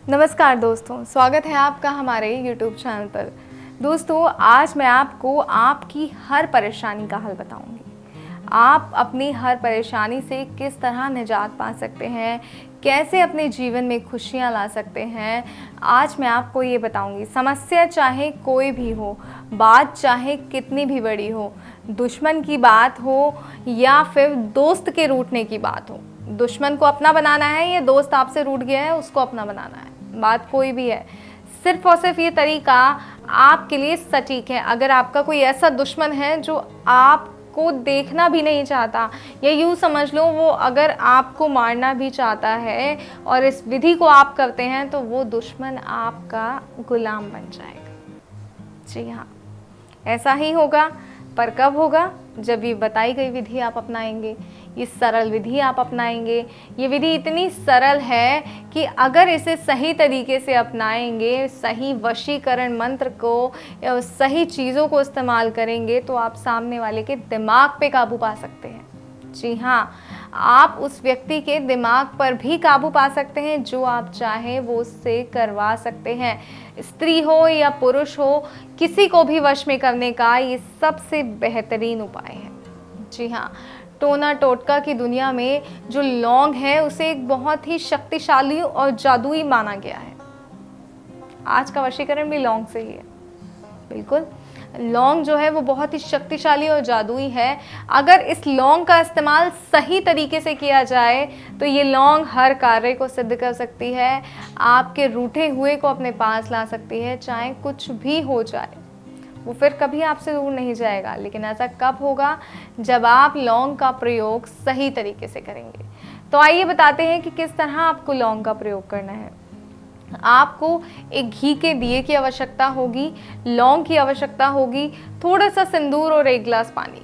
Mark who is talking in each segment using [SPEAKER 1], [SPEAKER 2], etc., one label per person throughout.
[SPEAKER 1] नमस्कार दोस्तों, स्वागत है आपका हमारे YouTube चैनल पर। दोस्तों, आज मैं आपको आपकी हर परेशानी का हल बताऊंगी। आप अपनी हर परेशानी से किस तरह निजात पा सकते हैं, कैसे अपने जीवन में खुशियां ला सकते हैं, आज मैं आपको ये बताऊंगी। समस्या चाहे कोई भी हो, बात चाहे कितनी भी बड़ी हो, दुश्मन की बात हो या फिर दोस्त के रूठने की बात हो, दुश्मन को अपना बनाना है या दोस्त आपसे रूठ गया है उसको अपना बनाना है, बात कोई भी है, सिर्फ और सिर्फ ये तरीका आपके लिए सटीक है। अगर आपका कोई ऐसा दुश्मन है जो आपको देखना भी नहीं चाहता, या यूँ समझ लो वो अगर आपको मारना भी चाहता है और इस विधि को आप करते हैं, तो वो दुश्मन आपका गुलाम बन जाएगा। जी हाँ, ऐसा ही होगा, पर कब होगा? जब ये बताई गई विधि आप अपनाएंगे, ये सरल विधि आप अपनाएंगे। ये विधि इतनी सरल है कि अगर इसे सही तरीके से अपनाएंगे, सही वशीकरण मंत्र को, सही चीज़ों को इस्तेमाल करेंगे, तो आप सामने वाले के दिमाग पे काबू पा सकते हैं। जी हाँ, आप उस व्यक्ति के दिमाग पर भी काबू पा सकते हैं, जो आप चाहें वो उससे करवा सकते हैं। स्त्री हो या पुरुष हो, किसी को भी वश में करने का ये सबसे बेहतरीन उपाय है। जी हाँ, टोना टोटका की दुनिया में जो लौंग है उसे एक बहुत ही शक्तिशाली और जादुई माना गया है। आज का वशीकरण भी लौंग से ही है। बिल्कुल, लौंग जो है वो बहुत ही शक्तिशाली और जादुई है। अगर इस लौंग का इस्तेमाल सही तरीके से किया जाए तो ये लौंग हर कार्य को सिद्ध कर सकती है, आपके रूठे हुए को अपने पास ला सकती है। चाहे कुछ भी हो जाए, वो फिर कभी आपसे दूर नहीं जाएगा। लेकिन ऐसा कब होगा? जब आप लौंग का प्रयोग सही तरीके से करेंगे। तो आइए बताते हैं कि किस तरह आपको लौंग का प्रयोग करना है। आपको एक घी के दिए की आवश्यकता होगी, लौंग की आवश्यकता होगी, थोड़ा सा सिंदूर और 1 गिलास पानी।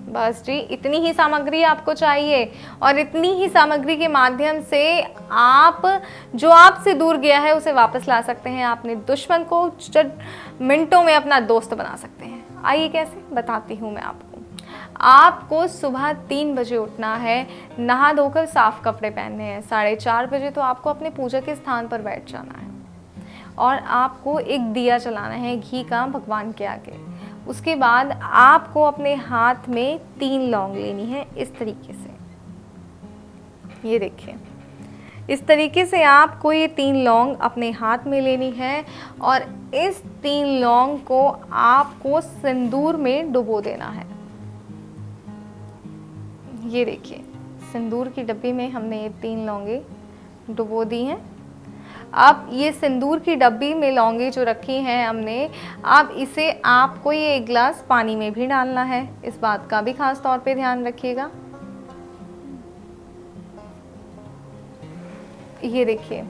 [SPEAKER 1] बस जी, इतनी ही सामग्री आपको चाहिए। और इतनी ही सामग्री के माध्यम से आप जो आपसे दूर गया है उसे वापस ला सकते हैं। अपने दुश्मन को चंद मिनटों में अपना दोस्त बना सकते हैं। आइए कैसे, बताती हूँ मैं आपको। आपको सुबह 3 बजे उठना है, नहा धोकर साफ कपड़े पहनने हैं। 4:30 बजे तो आपको अपने पूजा के स्थान पर बैठ जाना है और आपको एक दिया जलाना है घी का भगवान के आगे। उसके बाद आपको अपने हाथ में 3 लौंग लेनी है, इस तरीके से। ये देखिए, इस तरीके से आपको ये 3 लौंग अपने हाथ में लेनी है और इस 3 लौंग को आपको सिंदूर में डुबो देना है। ये देखिए, सिंदूर की डब्बी में हमने ये 3 लौंगे डुबो दी हैं। अब ये सिंदूर की डब्बी में लौंगे जो रखी हैं हमने, अब इसे आपको ये 1 गिलास पानी में भी डालना है। इस बात का भी खास तौर पे ध्यान रखिएगा। ये देखिए,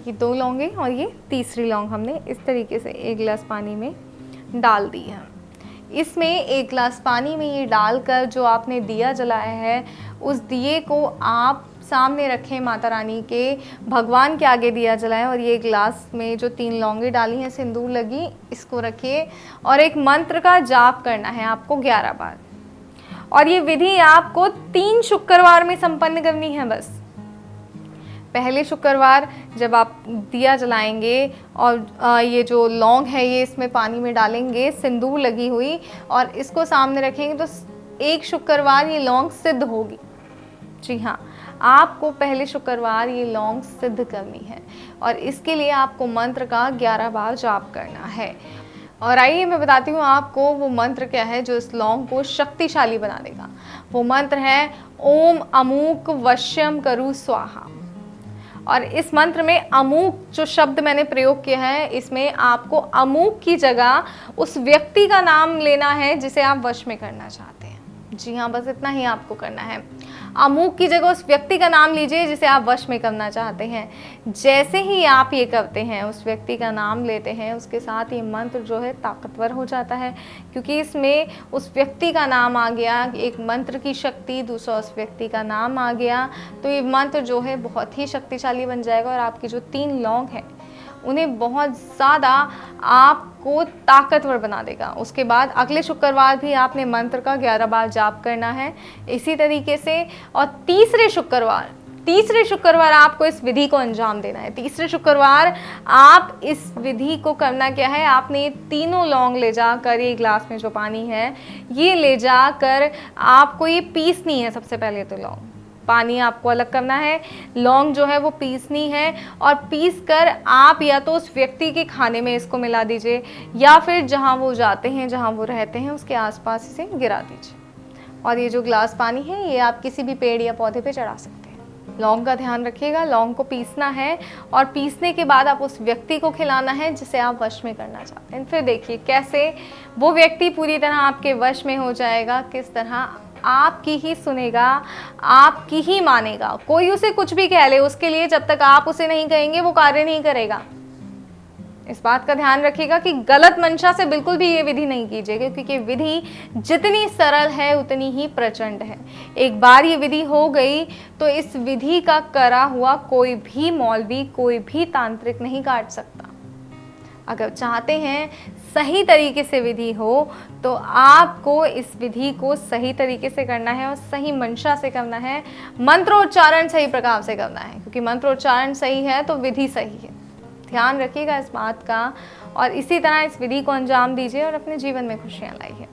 [SPEAKER 1] ये 2 लौंगे और ये तीसरी लौंग हमने इस तरीके से 1 गिलास पानी में डाल दी है। इसमें 1 गिलास पानी में ये डालकर जो आपने दिया जलाया है, उस दिए को आप सामने रखें, माता रानी के, भगवान के आगे दिया जलाएं। और ये गिलास में जो 3 लौंगे डाली हैं, सिंदूर लगी, इसको रखिए और एक मंत्र का जाप करना है आपको 11 बार। और ये विधि आपको 3 शुक्रवार में संपन्न करनी है। बस पहले शुक्रवार जब आप दिया जलाएंगे और ये जो लौंग है ये इसमें पानी में डालेंगे, सिंदूर लगी हुई, और इसको सामने रखेंगे, तो एक शुक्रवार ये लौंग सिद्ध होगी। जी हाँ, आपको पहले शुक्रवार ये लौंग सिद्ध करनी है और इसके लिए आपको मंत्र का 11 बार जाप करना है। और आइए मैं बताती हूँ आपको वो मंत्र क्या है जो इस लौंग को शक्तिशाली बना देगा। वो मंत्र है ओम अमूक वश्यम करु स्वाहा। और इस मंत्र में अमूक जो शब्द मैंने प्रयोग किया है, इसमें आपको अमूक की जगह उस व्यक्ति का नाम लेना है जिसे आप वश में करना चाहते हैं। जी हाँ, बस इतना ही आपको करना है। अमूक की जगह उस व्यक्ति का नाम लीजिए जिसे आप वश में करना चाहते हैं। जैसे ही आप ये करते हैं, उस व्यक्ति का नाम लेते हैं, उसके साथ ये मंत्र जो है ताकतवर हो जाता है, क्योंकि इसमें उस व्यक्ति का नाम आ गया, एक मंत्र की शक्ति, दूसरा उस व्यक्ति का नाम आ गया, तो ये मंत्र जो है बहुत ही शक्तिशाली बन जाएगा और आपकी जो 3 लौंग हैं उन्हें बहुत ज़्यादा आपको ताकतवर बना देगा। उसके बाद अगले शुक्रवार भी आपने मंत्र का 11 बार जाप करना है इसी तरीके से। और तीसरे शुक्रवार तीसरे शुक्रवार आपको इस विधि को अंजाम देना है। तीसरे शुक्रवार आप इस विधि को करना क्या है, आपने ये तीनों लौंग ले जाकर, ये ग्लास में जो पानी है ये ले जाकर आपको ये पीसनी है। सबसे पहले तो लौंग, पानी आपको अलग करना है, लौंग जो है वो पीसनी है, और पीस कर आप या तो उस व्यक्ति के खाने में इसको मिला दीजिए या फिर जहाँ वो जाते हैं, जहाँ वो रहते हैं उसके आसपास इसे गिरा दीजिए। और ये जो ग्लास पानी है ये आप किसी भी पेड़ या पौधे पे चढ़ा सकते हैं। लौंग का ध्यान रखिएगा, लौंग को पीसना है और पीसने के बाद आप उस व्यक्ति को खिलाना है जिसे आप वश में करना चाहते हैं। फिर देखिए कैसे वो व्यक्ति पूरी तरह आपके वश में हो जाएगा, किस तरह आपकी ही सुनेगा, आपकी ही मानेगा। कोई उसे कुछ भी कह ले, उसके लिए जब तक आप उसे नहीं कहेंगे वो कार्य नहीं करेगा। इस बात का ध्यान रखिएगा कि गलत मंशा से बिल्कुल भी ये विधि नहीं कीजिएगा, क्योंकि विधि जितनी सरल है उतनी ही प्रचंड है। एक बार ये विधि हो गई तो इस विधि का करा हुआ कोई भी मौलवी, कोई भी तांत्रिक नहीं काट सकता। अगर चाहते हैं सही तरीके से विधि हो तो आपको इस विधि को सही तरीके से करना है और सही मंशा से करना है, मंत्रोच्चारण सही प्रकार से करना है, क्योंकि मंत्रोच्चारण सही है तो विधि सही है। ध्यान रखिएगा इस बात का और इसी तरह इस विधि को अंजाम दीजिए और अपने जीवन में खुशियाँ लाइए।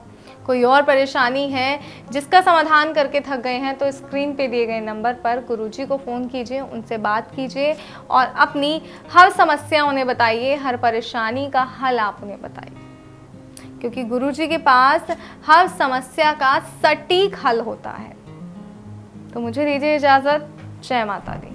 [SPEAKER 1] कोई और परेशानी है जिसका समाधान करके थक गए हैं तो स्क्रीन पे दिए गए नंबर पर गुरुजी को फ़ोन कीजिए, उनसे बात कीजिए और अपनी हर समस्या उन्हें बताइए, हर परेशानी का हल आप उन्हें बताइए, क्योंकि गुरुजी के पास हर समस्या का सटीक हल होता है। तो मुझे दीजिए इजाज़त। जय माता दी।